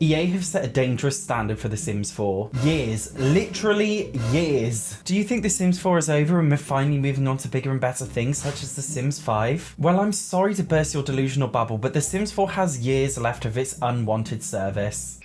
EA have set a dangerous standard for The Sims 4. Years. Literally years. Do you think The Sims 4 is over and we're finally moving on to bigger and better things such as The Sims 5? Well, I'm sorry to burst your delusional bubble, but The Sims 4 has years left of its unwanted service.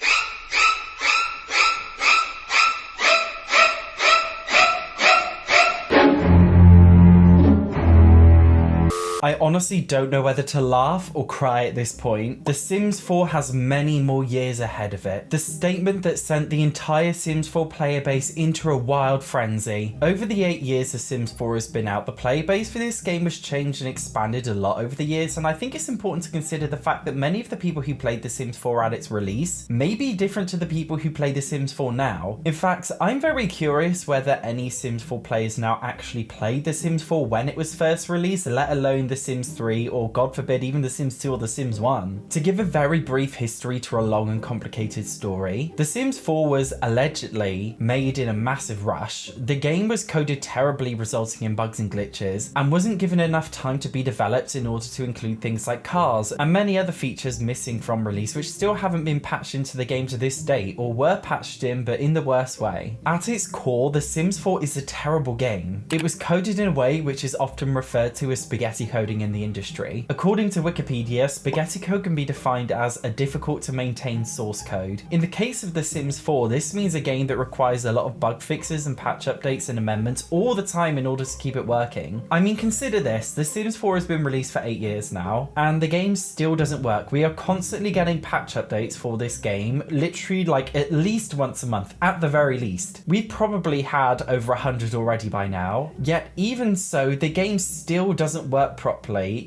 I honestly don't know whether to laugh or cry at this point. The Sims 4 has many more years ahead of it. The statement that sent the entire Sims 4 player base into a wild frenzy. Over the 8 years The Sims 4 has been out, the player base for this game has changed and expanded a lot over the years, and I think it's important to consider the fact that many of the people who played The Sims 4 at its release may be different to the people who play The Sims 4 now. In fact, I'm very curious whether any Sims 4 players now actually played The Sims 4 when it was first released, let alone The Sims 3, or God forbid even The Sims 2 or The Sims 1. To give a very brief history to a long and complicated story, The Sims 4 was allegedly made in a massive rush. The game was coded terribly, resulting in bugs and glitches, and wasn't given enough time to be developed in order to include things like cars and many other features missing from release, which still haven't been patched into the game to this date, or were patched in but in the worst way. At its core, The Sims 4 is a terrible game. It was coded in a way which is often referred to as spaghetti coding in the industry. According to Wikipedia, spaghetti code can be defined as a difficult to maintain source code. In the case of The Sims 4, this means a game that requires a lot of bug fixes and patch updates and amendments all the time in order to keep it working. I mean, consider this, The Sims 4 has been released for 8 years now, and the game still doesn't work. We are constantly getting patch updates for this game, literally like at least once a month, at the very least. We've probably had over 100 already by now, yet even so, the game still doesn't work properly.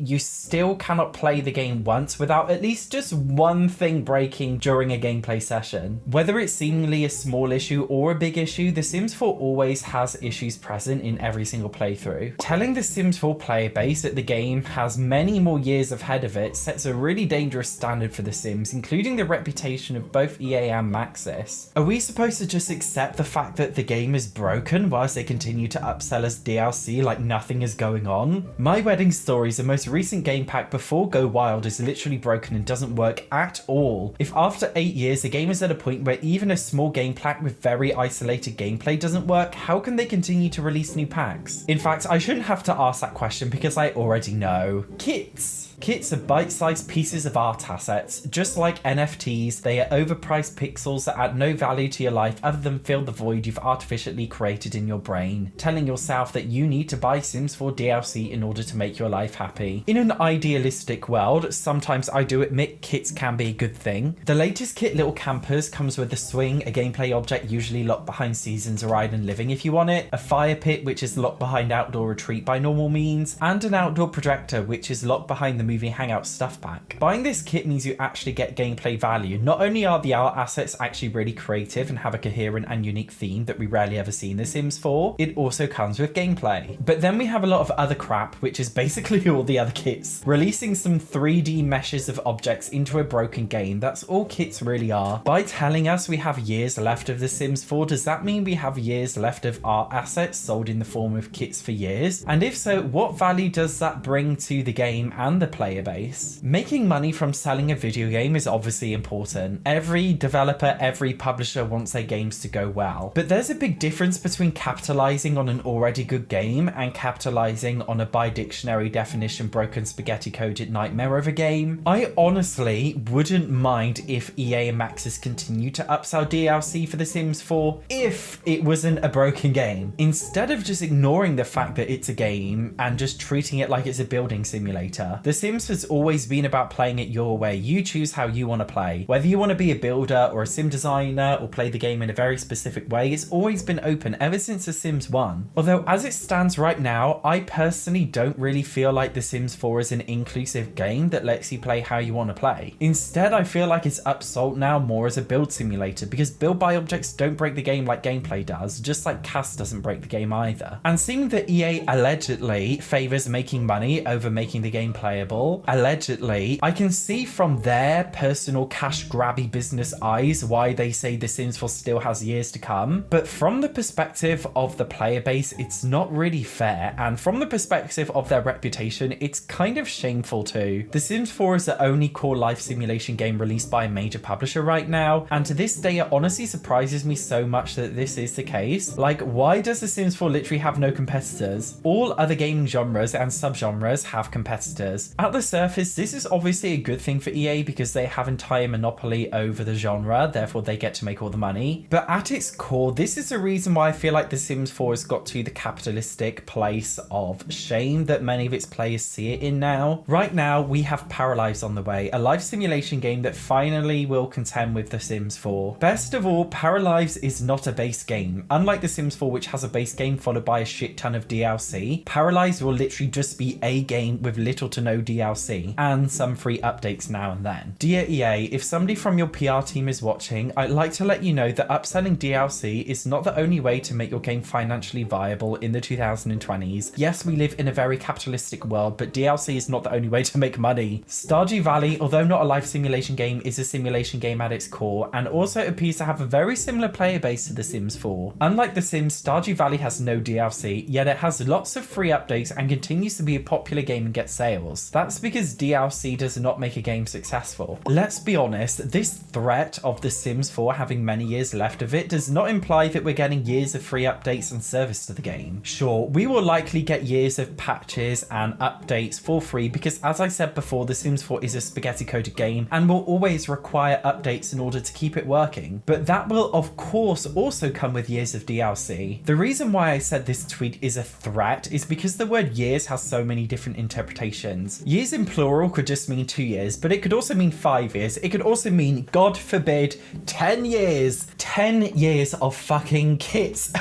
You still cannot play the game once without at least just one thing breaking during a gameplay session. Whether it's seemingly a small issue or a big issue, The Sims 4 always has issues present in every single playthrough. Telling The Sims 4 player base that the game has many more years ahead of it sets a really dangerous standard for The Sims, including the reputation of both EA and Maxis. Are we supposed to just accept the fact that the game is broken whilst they continue to upsell us DLC like nothing is going on? My Wedding Stories, the most recent game pack before Go Wild, is literally broken and doesn't work at all. If after 8 years the game is at a point where even a small game pack with very isolated gameplay doesn't work, how can they continue to release new packs? In fact, I shouldn't have to ask that question because I already know. Kits. Kits are bite-sized pieces of art assets. Just like NFTs, they are overpriced pixels that add no value to your life other than fill the void you've artificially created in your brain, telling yourself that you need to buy Sims 4 DLC in order to make your life happy. In an idealistic world, sometimes I do admit kits can be a good thing. The latest kit, Little Campers, comes with a swing, a gameplay object usually locked behind Seasons or Island Living if you want it, a fire pit which is locked behind Outdoor Retreat by normal means, and an outdoor projector which is locked behind the movie Hangout stuff pack. Buying this kit means you actually get gameplay value. Not only are the art assets actually really creative and have a coherent and unique theme that we rarely ever see in The Sims 4, it also comes with gameplay. But then we have a lot of other crap, which is basically all the other kits. Releasing some 3D meshes of objects into a broken game, that's all kits really are. By telling us we have years left of The Sims 4, does that mean we have years left of art assets sold in the form of kits for years? And if so, what value does that bring to the game and the player base? Making money from selling a video game is obviously important. Every developer, every publisher wants their games to go well. But there's a big difference between capitalizing on an already good game and capitalizing on a by dictionary definition broken spaghetti coded nightmare of a game. I honestly wouldn't mind if EA and Maxis continue to upsell DLC for The Sims 4 if it wasn't a broken game. Instead of just ignoring the fact that it's a game and just treating it like it's a building simulator. The Sims has always been about playing it your way. You choose how you want to play. Whether you want to be a builder or a sim designer or play the game in a very specific way, it's always been open ever since The Sims 1. Although as it stands right now, I personally don't really feel like The Sims 4 is an inclusive game that lets you play how you want to play. Instead, I feel like it's upsold now more as a build simulator because build by objects don't break the game like gameplay does, just like cast doesn't break the game either. And seeing that EA allegedly favors making money over making the game playable viable, allegedly. I can see from their personal cash grabby business eyes why they say The Sims 4 still has years to come, but from the perspective of the player base, it's not really fair, and from the perspective of their reputation, it's kind of shameful too. The Sims 4 is the only core life simulation game released by a major publisher right now, and to this day it honestly surprises me so much that this is the case. Like, why does The Sims 4 literally have no competitors? All other gaming genres and subgenres have competitors. At the surface, this is obviously a good thing for EA because they have entire monopoly over the genre, therefore they get to make all the money. But at its core, this is the reason why I feel like The Sims 4 has got to the capitalistic place of shame that many of its players see it in now. Right now, we have Paralives on the way, a life simulation game that finally will contend with The Sims 4. Best of all, Paralives is not a base game. Unlike The Sims 4, which has a base game followed by a shit ton of DLC, Paralives will literally just be a game with little to no DLC and some free updates now and then. Dear EA, if somebody from your PR team is watching, I'd like to let you know that upselling DLC is not the only way to make your game financially viable in the 2020s. Yes, we live in a very capitalistic world, but DLC is not the only way to make money. Stardew Valley, although not a life simulation game, is a simulation game at its core, and also appears to have a very similar player base to The Sims 4. Unlike The Sims, Stardew Valley has no DLC, yet it has lots of free updates and continues to be a popular game and get sales. That's because DLC does not make a game successful. Let's be honest, this threat of The Sims 4 having many years left of it does not imply that we're getting years of free updates and service to the game. Sure, we will likely get years of patches and updates for free because, as I said before, The Sims 4 is a spaghetti coded game and will always require updates in order to keep it working. But that will of course also come with years of DLC. The reason why I said this tweet is a threat is because the word years has so many different interpretations. Years in plural could just mean 2 years, but it could also mean 5 years. It could also mean, God forbid, 10 years. 10 years of fucking kits.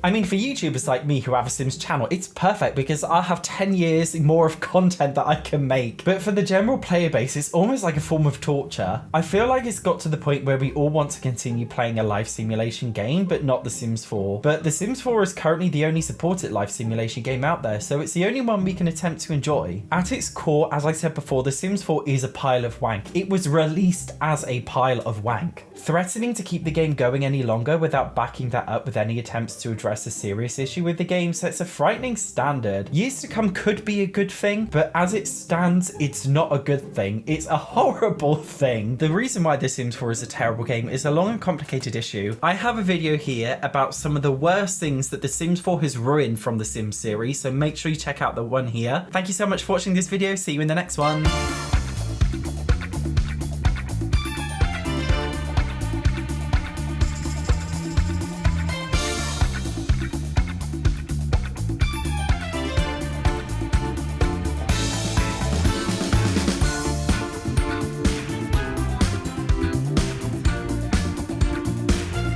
I mean, for YouTubers like me who have a Sims channel, it's perfect because I'll have 10 years more of content that I can make. But for the general player base, it's almost like a form of torture. I feel like it's got to the point where we all want to continue playing a life simulation game, but not The Sims 4. But The Sims 4 is currently the only supported life simulation game out there, so it's the only one we can attempt to enjoy. At its core, as I said before, The Sims 4 is a pile of wank. It was released as a pile of wank. Threatening to keep the game going any longer without backing that up with any attempts to address a serious issue with the game sets a frightening standard. Years to come could be a good thing, but as it stands, it's not a good thing. It's a horrible thing. The reason why The Sims 4 is a terrible game is a long and complicated issue. I have a video here about some of the worst things that The Sims 4 has ruined from the Sims series, so make sure you check out the one here. Thank you so much for watching this video. See you in the next one.